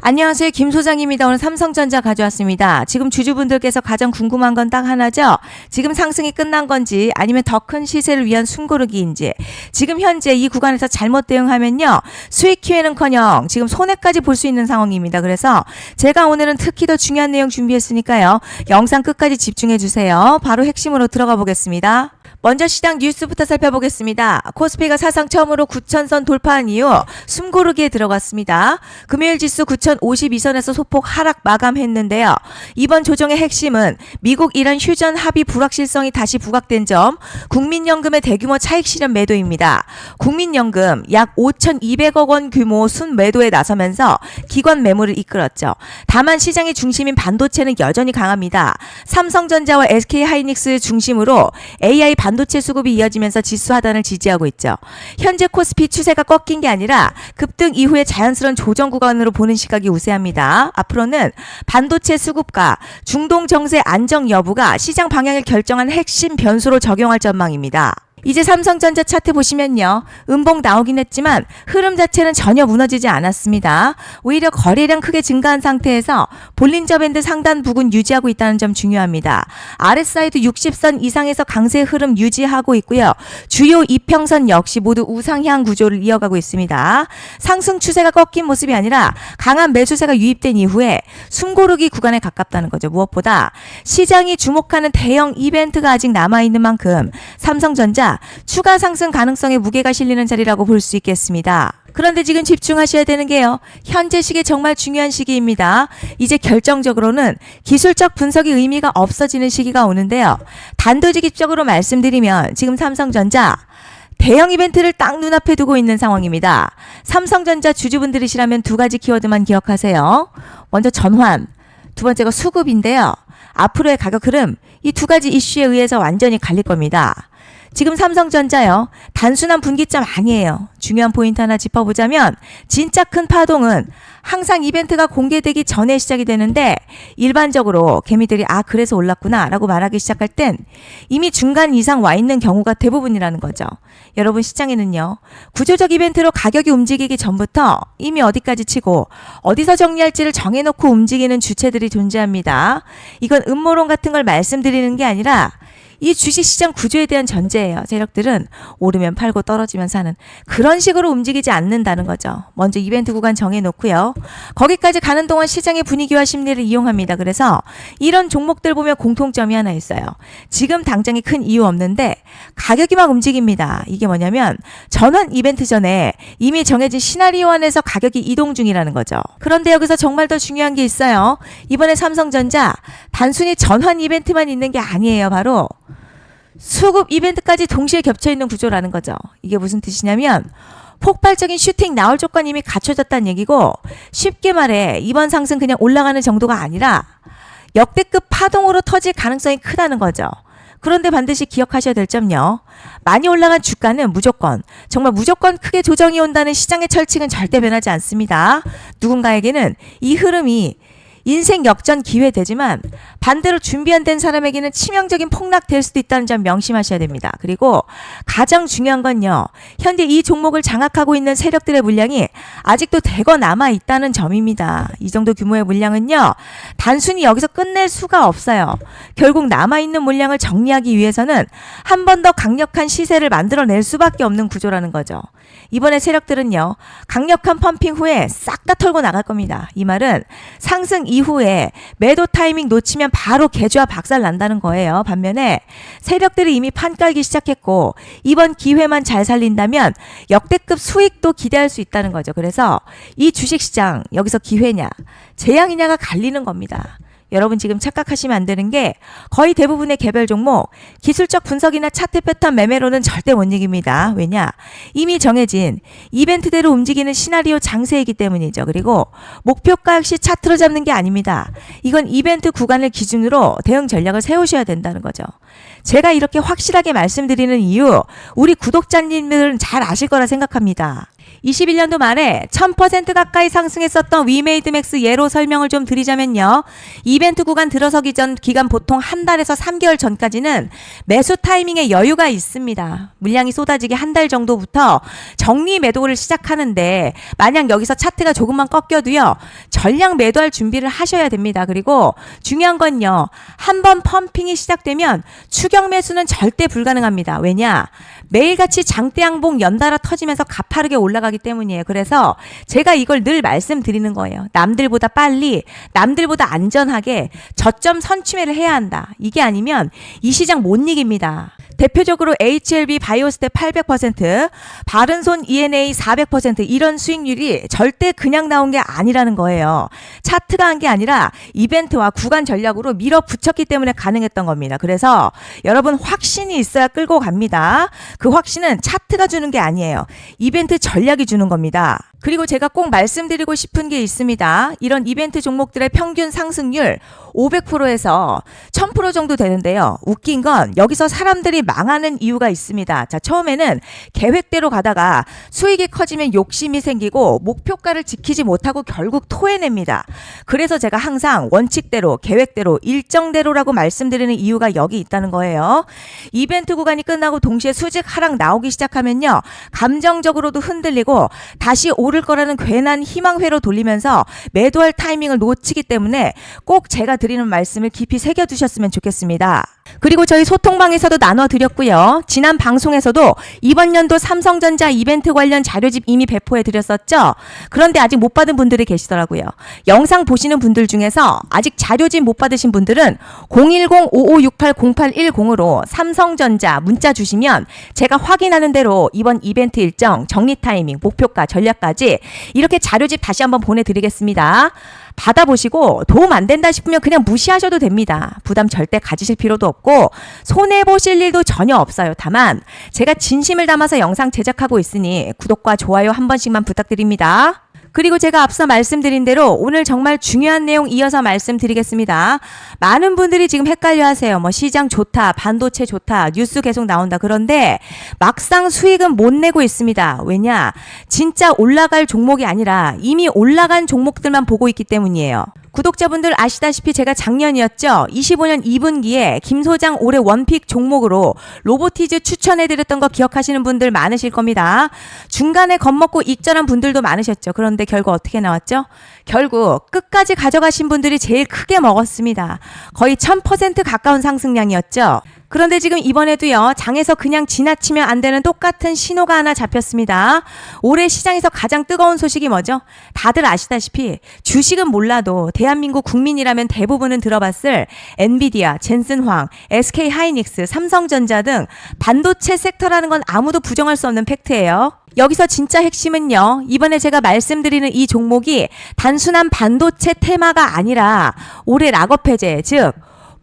안녕하세요. 김 소장입니다. 오늘 삼성전자 가져왔습니다. 지금 주주분들께서 가장 궁금한 건 딱 하나죠. 지금 상승이 끝난 건지 아니면 더 큰 시세를 위한 숨고르기인지, 지금 현재 이 구간에서 잘못 대응하면요 수익 기회는커녕 지금 손해까지 볼 수 있는 상황입니다. 그래서 제가 오늘은 특히 더 중요한 내용 준비했으니까요. 영상 끝까지 집중해 주세요. 바로 핵심으로 들어가 보겠습니다. 먼저 시장 뉴스부터 살펴보겠습니다. 코스피가 사상 처음으로 9,000선 돌파한 이후 숨고르기에 들어갔습니다. 금요일 지수 9,052선에서 소폭 하락 마감했는데요. 이번 조정의 핵심은 미국 이란 휴전 합의 불확실성이 다시 부각된 점, 국민연금의 대규모 차익 실현 매도입니다. 국민연금 약 5,200억 원 규모 순매도에 나서면서 기관 매물을 이끌었죠. 다만 시장의 중심인 반도체는 여전히 강합니다. 삼성전자와 SK하이닉스 중심으로 AI 반도체 수급이 이어지면서 지수 하단을 지지하고 있죠. 현재 코스피 추세가 꺾인 게 아니라 급등 이후에 자연스러운 조정 구간으로 보는 시각이 우세합니다. 앞으로는 반도체 수급과 중동 정세 안정 여부가 시장 방향을 결정한 핵심 변수로 적용할 전망입니다. 이제 삼성전자 차트 보시면요. 음봉 나오긴 했지만 흐름 자체는 전혀 무너지지 않았습니다. 오히려 거래량 크게 증가한 상태에서 볼린저 밴드 상단 부근 유지하고 있다는 점 중요합니다. RSI도 60선 이상에서 강세 흐름 유지하고 있고요. 주요 이평선 역시 모두 우상향 구조를 이어가고 있습니다. 상승 추세가 꺾인 모습이 아니라 강한 매수세가 유입된 이후에 숨고르기 구간에 가깝다는 거죠. 무엇보다 시장이 주목하는 대형 이벤트가 아직 남아있는 만큼 삼성전자 추가 상승 가능성에 무게가 실리는 자리라고 볼 수 있겠습니다. 그런데 지금 집중하셔야 되는 게요. 현재 시기 정말 중요한 시기입니다. 이제 결정적으로는 기술적 분석의 의미가 없어지는 시기가 오는데요. 단도직입적으로 말씀드리면 지금 삼성전자 대형 이벤트를 딱 눈앞에 두고 있는 상황입니다. 삼성전자 주주분들이시라면 두 가지 키워드만 기억하세요. 먼저 전환, 두 번째가 수급인데요. 앞으로의 가격 흐름, 이 두 가지 이슈에 의해서 완전히 갈릴 겁니다. 지금 삼성전자요. 단순한 분기점 아니에요. 중요한 포인트 하나 짚어보자면 진짜 큰 파동은 항상 이벤트가 공개되기 전에 시작이 되는데, 일반적으로 개미들이 그래서 올랐구나 라고 말하기 시작할 땐 이미 중간 이상 와 있는 경우가 대부분이라는 거죠. 여러분, 시장에는요. 구조적 이벤트로 가격이 움직이기 전부터 이미 어디까지 치고 어디서 정리할지를 정해놓고 움직이는 주체들이 존재합니다. 이건 음모론 같은 걸 말씀드리는 게 아니라 이 주식시장 구조에 대한 전제예요. 세력들은 오르면 팔고 떨어지면 사는 그런 식으로 움직이지 않는다는 거죠. 먼저 이벤트 구간 정해놓고요. 거기까지 가는 동안 시장의 분위기와 심리를 이용합니다. 그래서 이런 종목들 보면 공통점이 하나 있어요. 지금 당장에 큰 이유 없는데 가격이 막 움직입니다. 이게 뭐냐면 전환 이벤트 전에 이미 정해진 시나리오 안에서 가격이 이동 중이라는 거죠. 그런데 여기서 정말 더 중요한 게 있어요. 이번에 삼성전자 단순히 전환 이벤트만 있는 게 아니에요. 바로 수급 이벤트까지 동시에 겹쳐있는 구조라는 거죠. 이게 무슨 뜻이냐면 폭발적인 슈팅 나올 조건이 이미 갖춰졌다는 얘기고, 쉽게 말해 이번 상승 그냥 올라가는 정도가 아니라 역대급 파동으로 터질 가능성이 크다는 거죠. 그런데 반드시 기억하셔야 될 점요. 많이 올라간 주가는 정말 무조건 크게 조정이 온다는 시장의 철칙은 절대 변하지 않습니다. 누군가에게는 이 흐름이 인생 역전 기회 되지만 반대로 준비 안 된 사람에게는 치명적인 폭락 될 수도 있다는 점 명심하셔야 됩니다. 그리고 가장 중요한 건요. 현재 이 종목을 장악하고 있는 세력들의 물량이 아직도 대거 남아 있다는 점입니다. 이 정도 규모의 물량은요. 단순히 여기서 끝낼 수가 없어요. 결국 남아 있는 물량을 정리하기 위해서는 한 번 더 강력한 시세를 만들어낼 수밖에 없는 구조라는 거죠. 이번에 세력들은요. 강력한 펌핑 후에 싹 다 털고 나갈 겁니다. 이 말은 상승 이후에 매도 타이밍 놓치면 바로 개조와 박살 난다는 거예요. 반면에 세력들이 이미 판 깔기 시작했고 이번 기회만 잘 살린다면 역대급 수익도 기대할 수 있다는 거죠. 그래서 이 주식시장 여기서 기회냐 재앙이냐가 갈리는 겁니다. 여러분, 지금 착각하시면 안 되는 게 거의 대부분의 개별 종목 기술적 분석이나 차트 패턴 매매로는 절대 못 이깁니다. 왜냐? 이미 정해진 이벤트대로 움직이는 시나리오 장세이기 때문이죠. 그리고 목표가 역시 차트로 잡는 게 아닙니다. 이건 이벤트 구간을 기준으로 대응 전략을 세우셔야 된다는 거죠. 제가 이렇게 확실하게 말씀드리는 이유, 우리 구독자님들은 잘 아실 거라 생각합니다. 21년도 말에 1000% 가까이 상승했었던 위메이드맥스 예로 설명을 좀 드리자면요. 이벤트 구간 들어서기 전 기간 보통 한 달에서 3개월 전까지는 매수 타이밍에 여유가 있습니다. 물량이 쏟아지기 한 달 정도부터 정리 매도를 시작하는데 만약 여기서 차트가 조금만 꺾여도요. 전량 매도할 준비를 하셔야 됩니다. 그리고 중요한 건요. 한번 펌핑이 시작되면 추격 매수는 절대 불가능합니다. 왜냐? 매일같이 장대양봉 연달아 터지면서 가파르게 올라가기 때문이에요. 그래서 제가 이걸 늘 말씀드리는 거예요. 남들보다 빨리, 남들보다 안전하게 저점 선취매를 해야 한다. 이게 아니면 이 시장 못 이깁니다. 대표적으로 HLB 바이오스텝 800%, 바른손 ENA 400% 이런 수익률이 절대 그냥 나온 게 아니라는 거예요. 차트가 한 게 아니라 이벤트와 구간 전략으로 밀어붙였기 때문에 가능했던 겁니다. 그래서 여러분 확신이 있어야 끌고 갑니다. 그 확신은 차트가 주는 게 아니에요. 이벤트 전략이 주는 겁니다. 그리고 제가 꼭 말씀드리고 싶은 게 있습니다. 이런 이벤트 종목들의 평균 상승률 500%에서 1000% 정도 되는데요. 웃긴 건 여기서 사람들이 망하는 이유가 있습니다. 자, 처음에는 계획대로 가다가 수익이 커지면 욕심이 생기고 목표가를 지키지 못하고 결국 토해냅니다. 그래서 제가 항상 원칙대로, 계획대로, 일정대로라고 말씀드리는 이유가 여기 있다는 거예요. 이벤트 구간이 끝나고 동시에 수직 하락 나오기 시작하면요. 감정적으로도 흔들리고 다시 오를 거라는 괜한 희망회로 돌리면서 매도할 타이밍을 놓치기 때문에 꼭 제가 드리는 말씀을 깊이 새겨두셨으면 좋겠습니다. 그리고 저희 소통방에서도 나눠드렸고요. 지난 방송에서도 이번 연도 삼성전자 이벤트 관련 자료집 이미 배포해드렸었죠. 그런데 아직 못 받은 분들이 계시더라고요. 영상 보시는 분들 중에서 아직 자료집 못 받으신 분들은 010-5568-0810으로 삼성전자 문자 주시면 제가 확인하는 대로 이번 이벤트 일정, 정리 타이밍, 목표가, 전략까지 이렇게 자료집 다시 한번 보내드리겠습니다. 받아보시고 도움 안 된다 싶으면 그냥 무시하셔도 됩니다. 부담 절대 가지실 필요도 없고 손해보실 일도 전혀 없어요. 다만 제가 진심을 담아서 영상 제작하고 있으니 구독과 좋아요 한 번씩만 부탁드립니다. 그리고 제가 앞서 말씀드린 대로 오늘 정말 중요한 내용 이어서 말씀드리겠습니다. 많은 분들이 지금 헷갈려 하세요. 뭐 시장 좋다, 반도체 좋다, 뉴스 계속 나온다. 그런데 막상 수익은 못 내고 있습니다. 왜냐? 진짜 올라갈 종목이 아니라 이미 올라간 종목들만 보고 있기 때문이에요. 구독자분들 아시다시피 제가 작년이었죠. 25년 2분기에 김 소장 올해 원픽 종목으로 로보티즈 추천해드렸던 거 기억하시는 분들 많으실 겁니다. 중간에 겁먹고 익절한 분들도 많으셨죠. 그런데 결국 어떻게 나왔죠? 결국 끝까지 가져가신 분들이 제일 크게 먹었습니다. 거의 1000% 가까운 상승량이었죠. 그런데 지금 이번에도요. 장에서 그냥 지나치면 안 되는 똑같은 신호가 하나 잡혔습니다. 올해 시장에서 가장 뜨거운 소식이 뭐죠? 다들 아시다시피 주식은 몰라도 대한민국 국민이라면 대부분은 들어봤을 엔비디아, 젠슨황, SK하이닉스, 삼성전자 등 반도체 섹터라는 건 아무도 부정할 수 없는 팩트예요. 여기서 진짜 핵심은요. 이번에 제가 말씀드리는 이 종목이 단순한 반도체 테마가 아니라 올해 락업 해제, 즉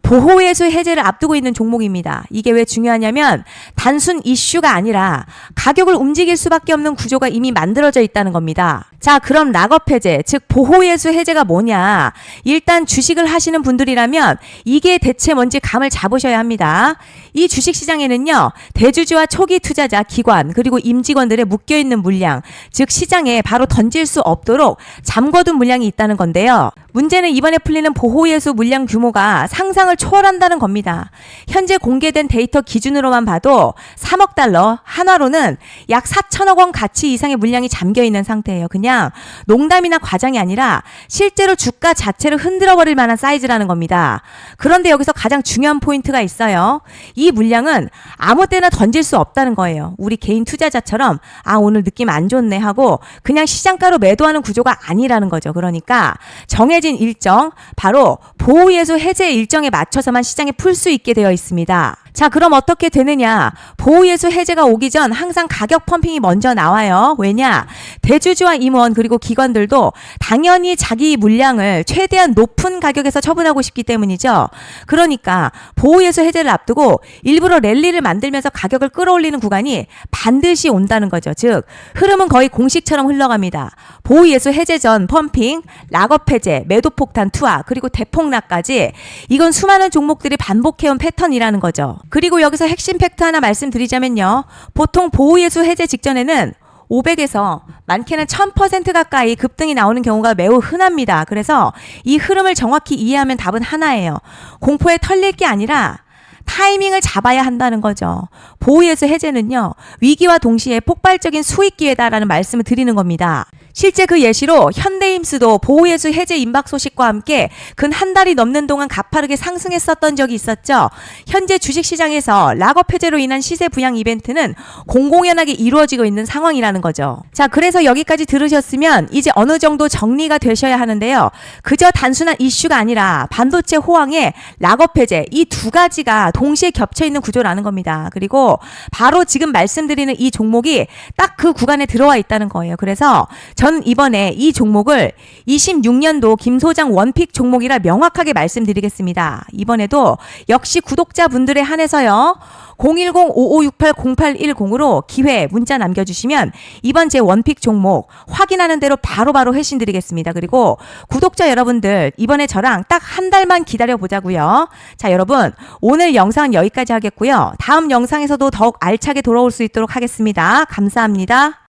보호예수 해제를 앞두고 있는 종목입니다. 이게 왜 중요하냐면 단순 이슈가 아니라 가격을 움직일 수밖에 없는 구조가 이미 만들어져 있다는 겁니다. 자, 그럼 락업 해제, 즉 보호예수 해제가 뭐냐? 일단 주식을 하시는 분들이라면 이게 대체 뭔지 감을 잡으셔야 합니다. 이 주식시장에는요. 대주주와 초기 투자자, 기관, 그리고 임직원들의 묶여있는 물량, 즉 시장에 바로 던질 수 없도록 잠궈둔 물량이 있다는 건데요. 문제는 이번에 풀리는 보호예수 물량 규모가 상상을 초월한다는 겁니다. 현재 공개된 데이터 기준으로만 봐도 3억 달러, 한화로는 약 4천억 원 가치 이상의 물량이 잠겨있는 상태예요. 그냥 농담이나 과장이 아니라 실제로 주가 자체를 흔들어버릴 만한 사이즈라는 겁니다. 그런데 여기서 가장 중요한 포인트가 있어요. 이 물량은 아무 때나 던질 수 없다는 거예요. 우리 개인 투자자처럼 오늘 느낌 안 좋네 하고 그냥 시장가로 매도하는 구조가 아니라는 거죠. 그러니까 정해진 일정, 바로 보호예수 해제 일정에 맞춰서만 시장에 풀 수 있게 되어 있습니다. 자, 그럼 어떻게 되느냐? 보호예수 해제가 오기 전 항상 가격 펌핑이 먼저 나와요. 왜냐? 대주주와 임원 그리고 기관들도 당연히 자기 물량을 최대한 높은 가격에서 처분하고 싶기 때문이죠. 그러니까 보호예수 해제를 앞두고 일부러 랠리를 만들면서 가격을 끌어올리는 구간이 반드시 온다는 거죠. 즉 흐름은 거의 공식처럼 흘러갑니다. 보호예수 해제 전 펌핑, 락업 해제, 매도 폭탄 투하, 그리고 대폭락까지 이건 수많은 종목들이 반복해온 패턴이라는 거죠. 그리고 여기서 핵심 팩트 하나 말씀드리자면요. 보통 보호예수 해제 직전에는 500에서 많게는 1000% 가까이 급등이 나오는 경우가 매우 흔합니다. 그래서 이 흐름을 정확히 이해하면 답은 하나예요. 공포에 털릴 게 아니라 타이밍을 잡아야 한다는 거죠. 보호예수 해제는요, 위기와 동시에 폭발적인 수익 기회다라는 말씀을 드리는 겁니다. 실제 그 예시로 현대임스도 보호예수 해제 임박 소식과 함께 근 한 달이 넘는 동안 가파르게 상승했었던 적이 있었죠. 현재 주식시장에서 락업 해제로 인한 시세 부양 이벤트는 공공연하게 이루어지고 있는 상황이라는 거죠. 자, 그래서 여기까지 들으셨으면 이제 어느 정도 정리가 되셔야 하는데요. 그저 단순한 이슈가 아니라 반도체 호황에 락업 해제, 이 두 가지가 동시에 겹쳐 있는 구조라는 겁니다. 그리고 바로 지금 말씀드리는 이 종목이 딱 그 구간에 들어와 있다는 거예요. 그래서 전 이번에 이 종목을 26년도 김 소장 원픽 종목이라 명확하게 말씀드리겠습니다. 이번에도 역시 구독자분들에 한해서요. 010-5568-0810으로 기회 문자 남겨주시면 이번 제 원픽 종목 확인하는 대로 바로바로 회신 드리겠습니다. 그리고 구독자 여러분들 이번에 저랑 딱 한 달만 기다려 보자고요. 자, 여러분 오늘 영상은 여기까지 하겠고요. 다음 영상에서도 더욱 알차게 돌아올 수 있도록 하겠습니다. 감사합니다.